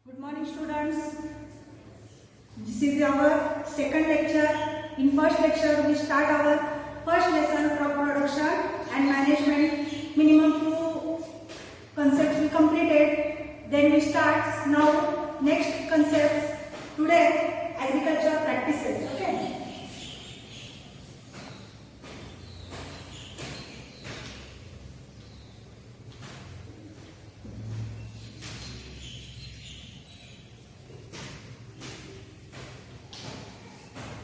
Good morning students. This is our second lecture. In first lecture we start our first lesson, crop production and management. Minimum two concepts we completed. Then we start now next concepts. Today agriculture practices. Okay.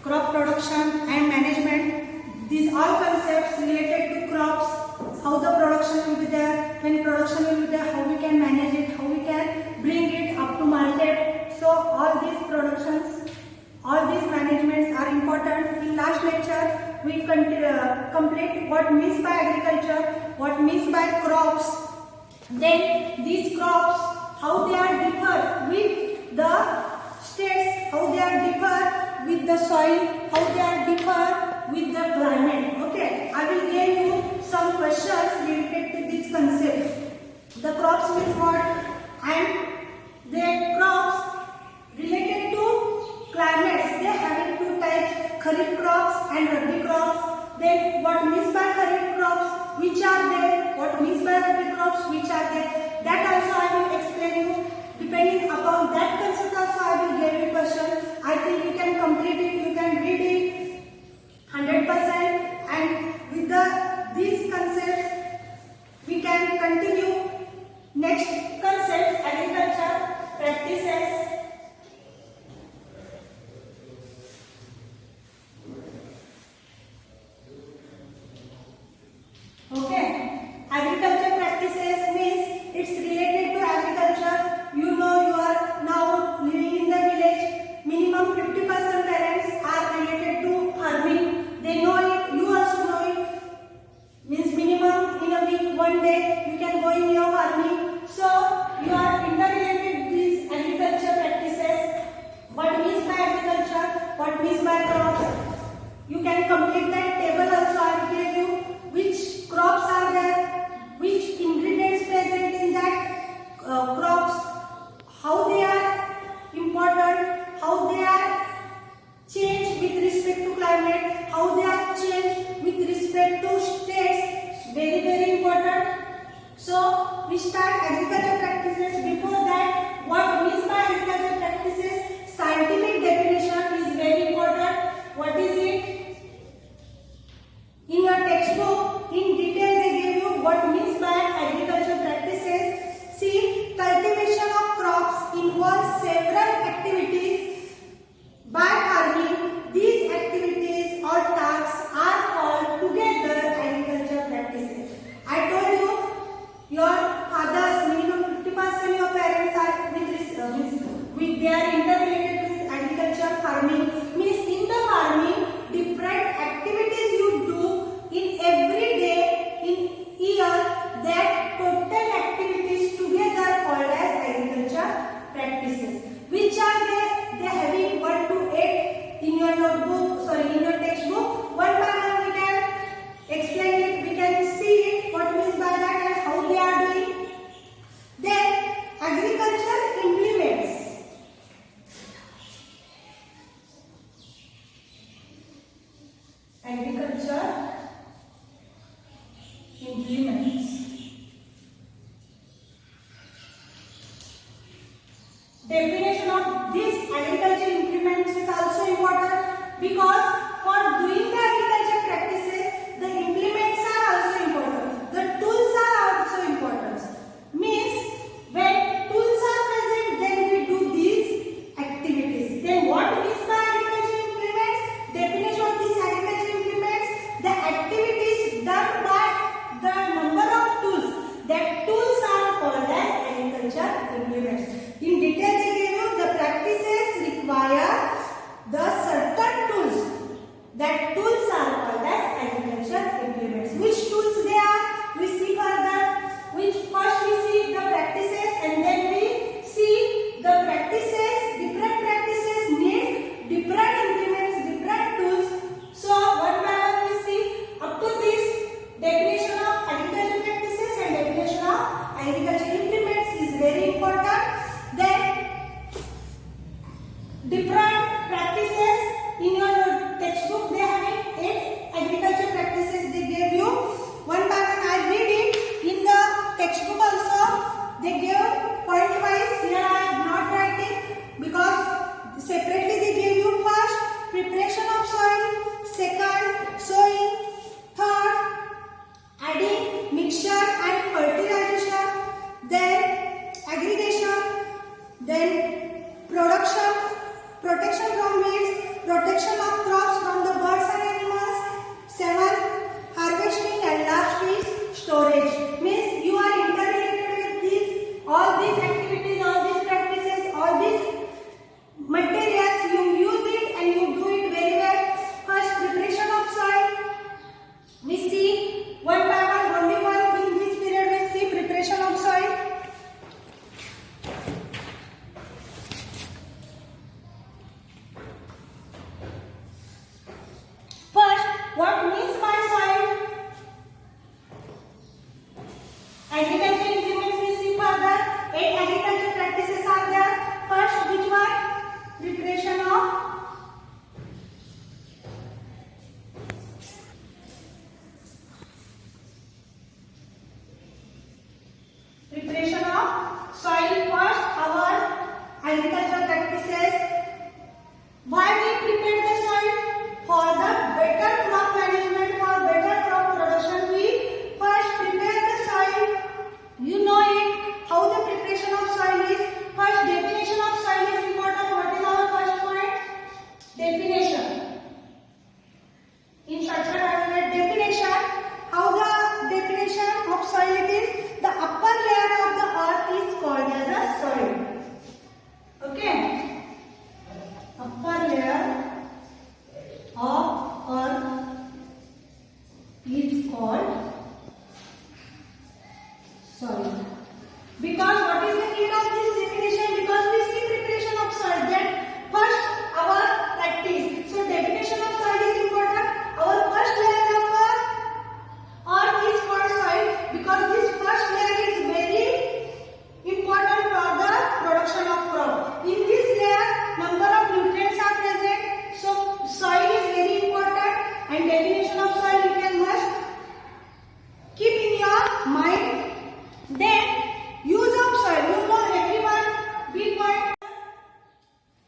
Crop production and management, these all concepts related to crops, how the production will be there, when production will be there, how we can manage it, how we can bring it up to market. So all these productions, all these managements are important. In last lecture we complete what means by agriculture, what means by crops, then these crops, how they are differ with the states, how they are differ with the soil, how they are differ with the climate. Okay, I will give you some questions related to this concept. The crops means what, and the crops related to climates. They having two types, kharif crops and rabi crops. Then what means by kharif crops, which are they? What means by rabi crops, which are they? That also I will explain you. Depending upon that concept also I will give you question. I think you can complete it, you can read it 100%, and with these concepts we can continue next concept, agriculture practices. Okay, agriculture practices means it's related to agriculture. You know, you are now living in the village. Minimum 50% parents are related to farming. They know it. You also know it. Means minimum in a week, one day you can go in your farming. So you are interrelated these agriculture practices. What means by agriculture? What means by crops? You can complete that table also. I will give you which crops are there, which ingredients present in that crops, how they are important, how they are changed with respect to climate, how they are changed with respect to states. Very, very important. So we start agriculture practices. Before that, what means by agriculture practices? Scientific definition is very important. What is it? In your textbook, in detail they give you what means by agriculture practices. See, cultivation of crops involves several activities by farming. These activities or tasks are called together agriculture practices. I told you, your fathers, minimum 50% your parents are with they are interrelated with agriculture farming. Means in the farming, different activities you do in every day, in year, that total activities together called as agriculture practices. Which are they? They having 1 to 8 in your notebook, in your textbook. One by one we can explain it, we can see it, what means by that and how they are doing. Then agriculture implements. Agriculture implements. Definition of this agriculture implements is also important, because for doing the agriculture practices, the implements are also important. The tools are also important. Means when tools are present, then we do these activities. Then what means by agriculture implements? Definition of this agriculture implements: the activities done by the number of tools. That tools are called as agriculture implements. In detail they give you the practices require the certain tools. That tools are called as agriculture implements. Which tools they are? We see further. First we see the practices, and then we see the practices. Different practices need different implements, different tools. So one by one we see up to this definition of agriculture practices and definition of agriculture implements is very important. Then Then protection from weeds, protection of crops from the birds and animals. 7. Harvesting, and last is storage. Means you are interrelated with these, all these activities, all these practices, all these materials. You use it and you do it very well. First, preparation of soil. We see one by one, only one in this period we see preparation of soil. First, what means by soil? Agriculture implements we see further. 8 agriculture practices are there. First, which one? Preparation of soil. First, our agriculture practices. Why we prepare the soil? For the better crop management, for better crop production, we first prepare the soil. You know it, how the preparation of soil is. First, definition of soil is important. What is our first point? Definition. In shortcut, I will get definition. How the definition of soil it is? The upper layer of the earth is called as a soil. Okay? Upper layer of earth is called soil. Because what is the need of this definition? Because we see preparation of soil. Then first our practice. So definition of soil is important. Our first layer of earth is called soil because this first layer is very important for the production of crop. In this layer, number of nutrients are present. So soil is very important, and definition of soil you can must keep in your mind. Then use of soil. You know everyone big point.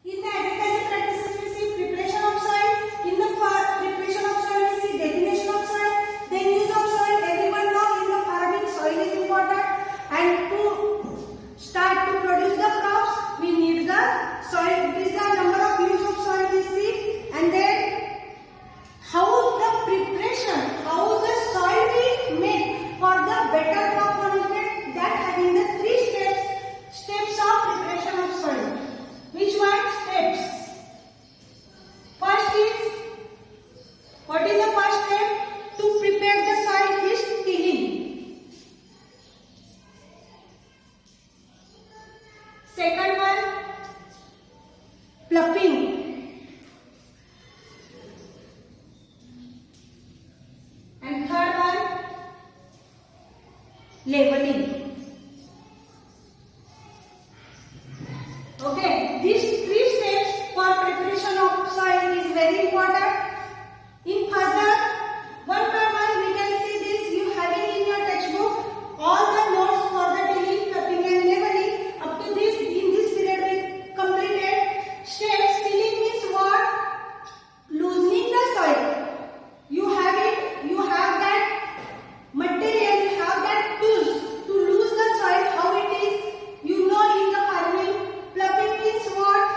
In the agriculture practices we see preparation of soil. In the preparation of soil we see definition of soil. Then use of soil. Everyone know in the farming soil is important, and to start to produce the crops we need the soil. It is the number of use of soil we see, and then how the preparation, how the soil we make for the better crop management, that having the 3 steps of preparation of soil. Which one? Steps. First is, what is the first step? To prepare the soil is tilling. Second one, ploughing. And third one, leveling. Okay, these 3 steps for preparation of soil is very important. In further, one by one we can see this. You have it in your textbook. All the notes for the tilling, ploughing and leveling. Up to this, in this period we completed steps. Tilling means what? Loosening the soil. You have it, you have that material, you have that tools to lose the soil. How it is? You know in the farming, ploughing means what?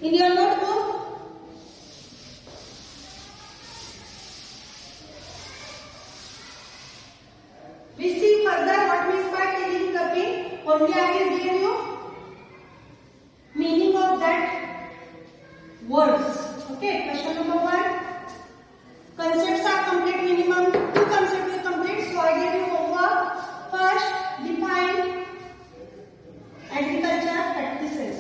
In your notebook, we see further what means by telling the pin. Only I will give you meaning of that words. Okay, question number 1. Concepts are complete, minimum 2 concepts will complete. So I give you homework. First, define agriculture practices.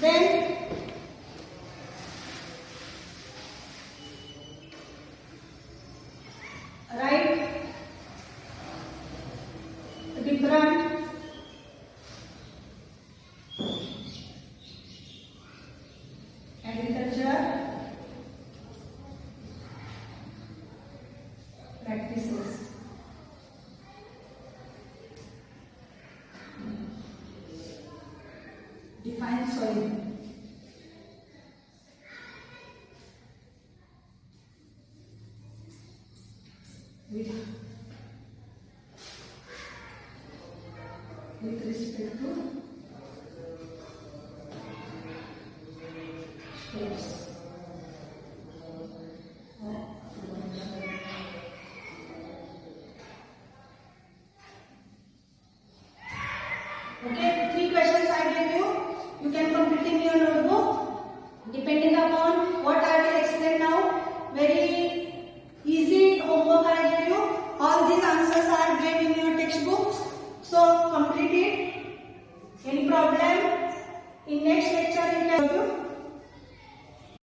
Then write different agriculture practices. Define soil. With respect to steps. Okay, 3 questions I gave you. You can complete in your notebook. Depending upon what I will explain now, very easy homework I gave you. All these answers are given in your textbooks. So complete it. Any problem? In next lecture you can do.